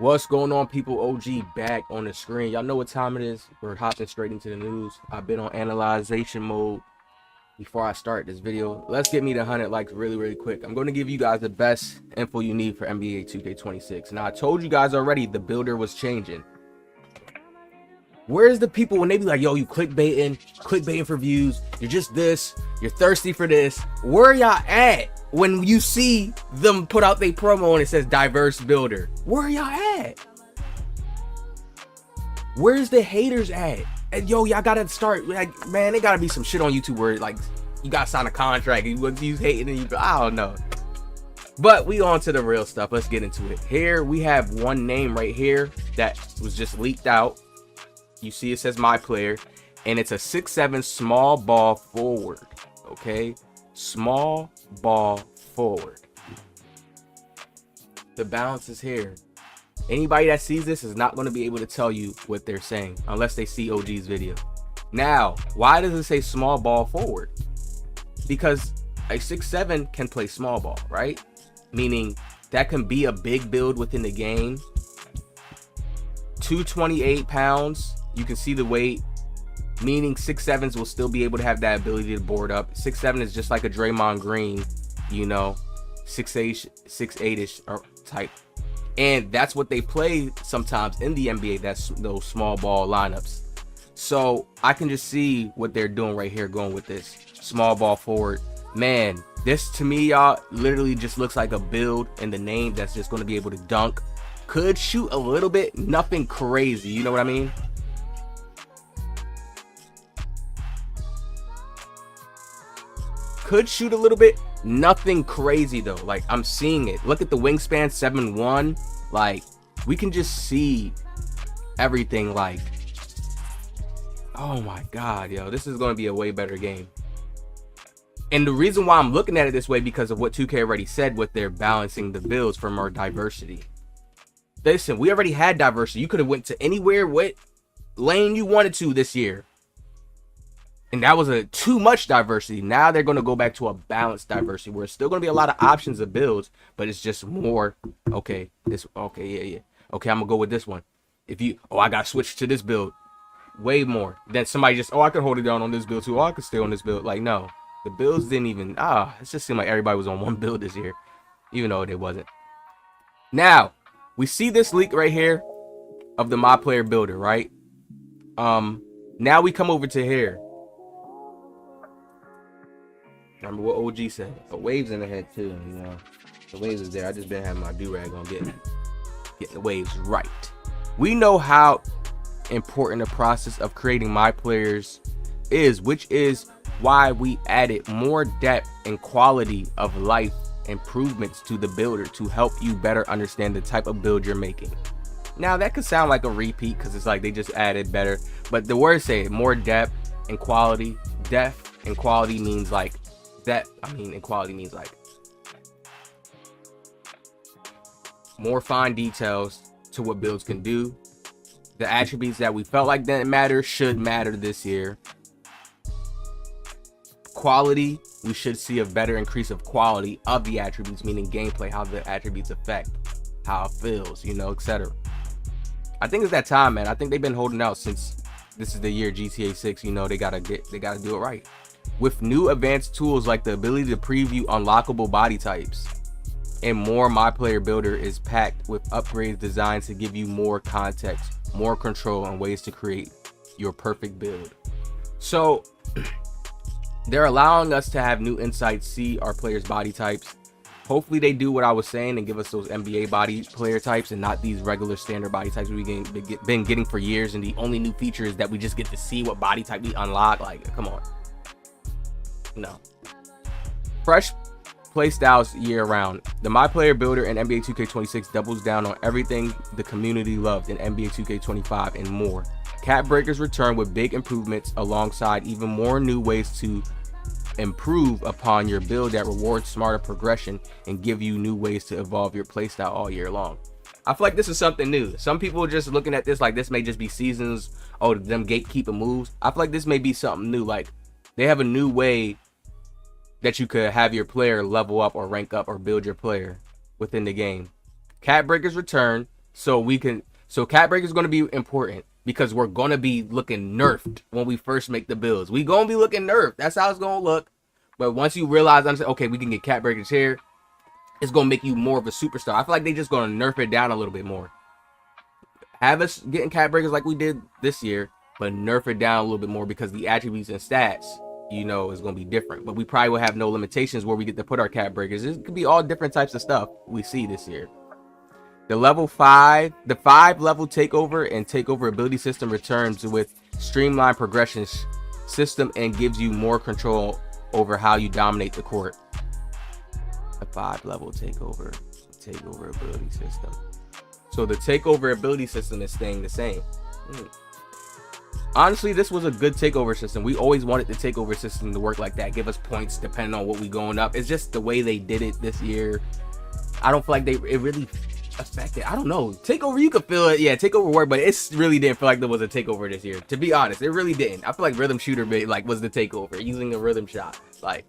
What's going on, people? OG back on the screen. Y'all know what time it is. We're hopping straight into the news. I've been on analyzation mode before I start this video. Let's get me to 100 likes really quick. I'm going to give you guys the best info you need for NBA 2K26. Now, I told you guys already the builder was changing. Where's the people when they be like, yo, you clickbaiting for views, you're just this, you're thirsty for this? Where y'all at when you see them put out their promo and it says diverse builder? Where y'all at? Where's the haters at? And yo, y'all gotta start, like, man, there gotta be some shit on YouTube where like you gotta sign a contract and you hating and you, I don't know. But we on to the real stuff. Let's get into it. Here we have one name right here that was just leaked out. You see it says MyPlayer, and it's a 6'7" small ball forward. Okay, small ball forward. The balance is here. Anybody that sees this is not going to be able to tell you what they're saying unless they see OG's video. Now, why does it say small ball forward? Because a 6'7" can play small ball, right? Meaning that can be a big build within the game. 228 pounds. You can see the weight, meaning 6'7s will still be able to have that ability to board up. 6'7 is just like a Draymond Green, you know, 6'8ish type. And that's what they play sometimes in the NBA. That's those small ball lineups. So I can just see what they're doing right here, going with this small ball forward. Man, this to me, y'all, literally just looks like a build in the name that's just going to be able to dunk. Could shoot a little bit, nothing crazy. You know what I mean? Could shoot a little bit, nothing crazy though. Like, I'm seeing it. Look at the wingspan, 7'1". Like, we can just see everything. Like, oh my god, yo, this is going to be a way better game. And the reason why I'm looking at it this way, because of what 2K already said with their balancing the builds for more diversity. Listen, we already had diversity. You could have went to anywhere, what lane you wanted to this year. And that was a too much diversity. Now they're going to go back to a balanced diversity where it's still going to be a lot of options of builds, but it's just more. Okay, this. Okay, yeah. Okay, I'm going to go with this one. If you, I got to switch to this build. Way more. Then somebody just, I could hold it down on this build too. I could stay on this build. Like, no. The builds didn't even, it just seemed like everybody was on one build this year. Even though they wasn't. Now, we see this leak right here of the MyPlayer builder, right? Now we come over to here. Remember what OG said. The waves in the head too, you know. The waves is there. I just been having my do-rag on getting the waves right. We know how important the process of creating MyPlayers is, which is why we added more depth and quality of life improvements to the builder to help you better understand the type of build you're making. Now that could sound like a repeat because it's like they just added better, but the words say more depth and quality. Depth and quality means like that. I mean, and quality means like more fine details to what builds can do. The attributes that we felt like didn't matter should matter this year. Quality, we should see a better increase of quality of the attributes, meaning gameplay, how the attributes affect how it feels, you know, etc. I think it's that time, man. I think they've been holding out since this is the year GTA 6. You know, they gotta do it right. With new advanced tools like the ability to preview unlockable body types, and more, MyPlayer builder is packed with upgrades designed to give you more context, more control, and ways to create your perfect build. So they're allowing us to have new insights, see our players' body types. Hopefully they do what I was saying and give us those NBA body player types and not these regular standard body types we've been getting for years. And the only new feature is that we just get to see what body type we unlock. Like, come on. No. Fresh play styles year round. The MyPlayer builder in NBA 2K26 doubles down on everything the community loved in NBA 2K25 and more. Cap breakers return with big improvements alongside even more new ways to improve upon your build that rewards smarter progression and give you new ways to evolve your playstyle all year long. I feel like this is something new. Some people are just looking at this like this may just be seasons, them gatekeeper moves. I feel like this may be something new. Like, they have a new way that you could have your player level up or rank up or build your player within the game. Cat breakers return So cat breaker is going to be important because we're going to be looking nerfed when we first make the builds. We going to be looking nerfed. That's how it's going to look. But once you realize, okay, we can get cat breakers here, it's going to make you more of a superstar. I feel like they just going to nerf it down a little bit more. Have us getting cat breakers like we did this year, but nerf it down a little bit more because the attributes and stats, you know, is going to be different. But we probably will have no limitations where we get to put our cat breakers. It could be all different types of stuff we see this year. The level 5 level takeover and takeover ability system returns with streamlined progression system and gives you more control over how you dominate the court. The 5 level takeover ability system. So the takeover ability system is staying the same. Honestly, this was a good takeover system. We always wanted the takeover system to work like that. Give us points depending on what we going up. It's just the way they did it this year. I don't feel like it really affected. I don't know. Takeover, you could feel it. Yeah, takeover worked, but it really didn't feel like there was a takeover this year. To be honest, it really didn't. I feel like rhythm shooter was the takeover, using the rhythm shot. Like,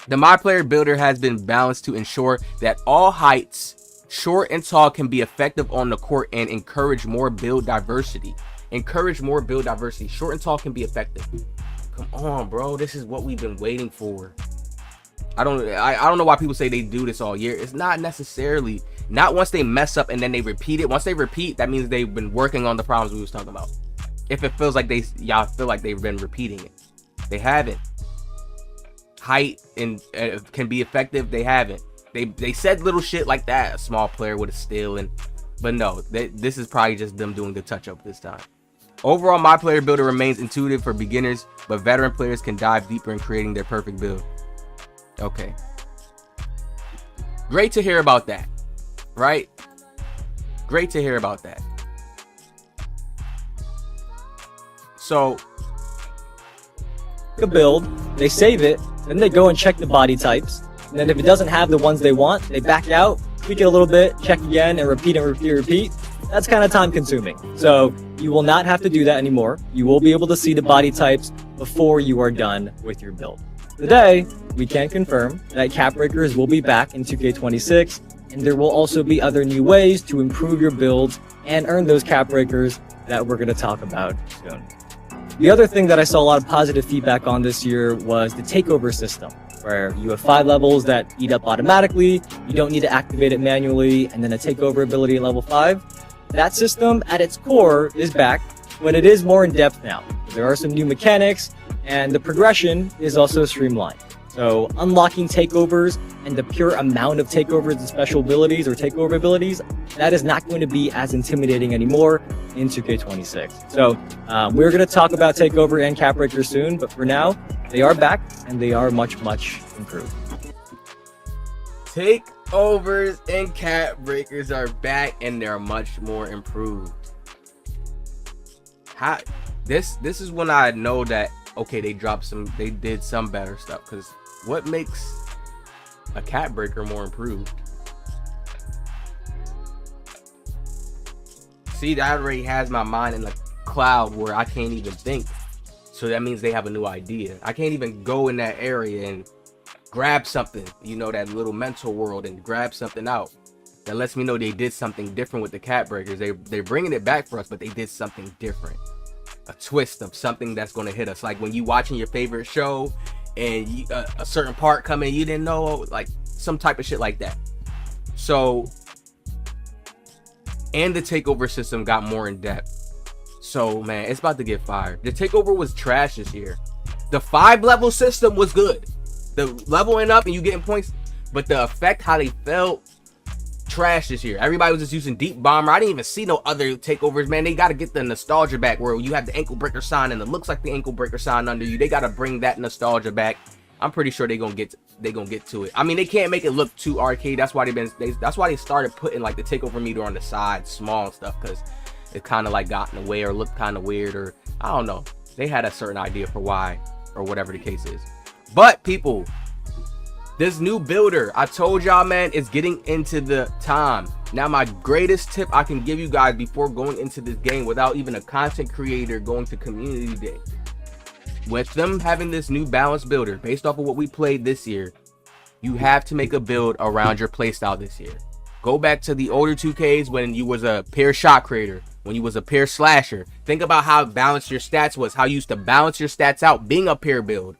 the MyPlayer builder has been balanced to ensure that all heights, short and tall, can be effective on the court and encourage more build diversity. Short and tall can be effective. Come on, bro. This is what we've been waiting for. I don't know why people say they do this all year. It's not necessarily. Not once they mess up and then they repeat it. Once they repeat, that means they've been working on the problems we was talking about. If it feels like y'all feel like they've been repeating it, they haven't. Height and can be effective. They haven't. They said little shit like that. A small player with a steal, but no, this is probably just them doing the touch up this time. Overall, MyPlayer builder remains intuitive for beginners, but veteran players can dive deeper in creating their perfect build. Okay. Great to hear about that, right? Great to hear about that. So, a build, they save it, then they go and check the body types, and then if it doesn't have the ones they want, they back out, tweak it a little bit, check again, and repeat. That's kind of time consuming. So you will not have to do that anymore. You will be able to see the body types before you are done with your build. Today, we can confirm that cat breakers will be back in 2K26, and there will also be other new ways to improve your builds and earn those cat breakers that we're going to talk about soon. The other thing that I saw a lot of positive feedback on this year was the takeover system, where you have 5 levels that eat up automatically, you don't need to activate it manually, and then a takeover ability at level 5. That system at its core is back, but it is more in depth now. There are some new mechanics, and the progression is also streamlined. So unlocking takeovers and the pure amount of takeovers and special abilities or takeover abilities, that is not going to be as intimidating anymore in 2K26. So we're going to talk about takeover and cat breakers soon, but for now, they are back and they are much, much improved. Takeovers and cat breakers are back and they're much more improved. This is when I know that, okay, they did some better stuff, because what makes a cat breaker more improved? See, that already has my mind in the cloud where I can't even think. So that means they have a new idea. I can't even go in that area and grab something, that little mental world, and grab something out. That lets me know they did something different with the cat breakers. They're bringing it back for us, but they did something different. A twist of something that's going to hit us. Like when you watching your favorite show and a certain part coming, you didn't know, like some type of shit like that. So, and the takeover system got more in depth. So man, it's about to get fired. The takeover was trash this year. The 5 level system was good. The leveling up and you getting points, but the effect, how they felt, trash this year. Everybody was just using deep bomber. I didn't even see no other takeovers, man. They got to get the nostalgia back where you have the ankle breaker sign and it looks like the ankle breaker sign under you. They got to bring that nostalgia back. I'm pretty sure they gonna get to it. I mean, they can't make it look too arcade. That's why that's why they started putting like the takeover meter on the side, small and stuff, because it kind of like got in the way or looked kind of weird, or I don't know. They had a certain idea for why, or whatever the case is. But people, this new builder, I told y'all, man, is getting into the time. Now, my greatest tip I can give you guys before going into this game without even a content creator going to community day. With them having this new balanced builder based off of what we played this year, you have to make a build around your playstyle this year. Go back to the older 2Ks when you was a pure shot creator, when you was a pure slasher. Think about how balanced your stats was, how you used to balance your stats out being a pure build.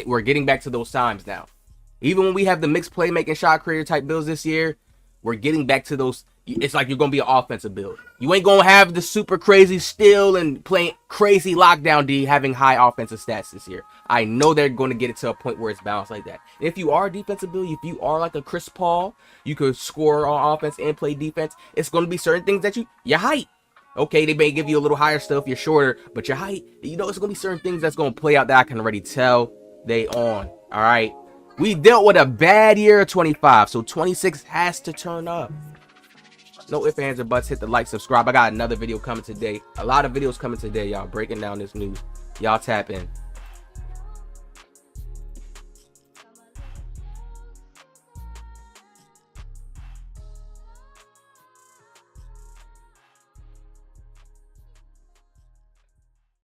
We're getting back to those times now. Even when we have the mixed playmaking shot creator type builds this year, we're getting back to those. It's like you're going to be an offensive build. You ain't going to have the super crazy steal and playing crazy lockdown D having high offensive stats this year. I know they're going to get it to a point where it's balanced like that. And if you are a defensive build, if you are like a Chris Paul, you could score on offense and play defense. It's going to be certain things that your height. Okay, they may give you a little higher stuff. You're shorter, but your height, it's going to be certain things that's going to play out that I can already tell they on. All right. We dealt with a bad year of 25, so 26 has to turn up. No ifs, ands, or buts. Hit the like, subscribe. I got another video coming today. A lot of videos coming today, y'all. Breaking down this news. Y'all tap in.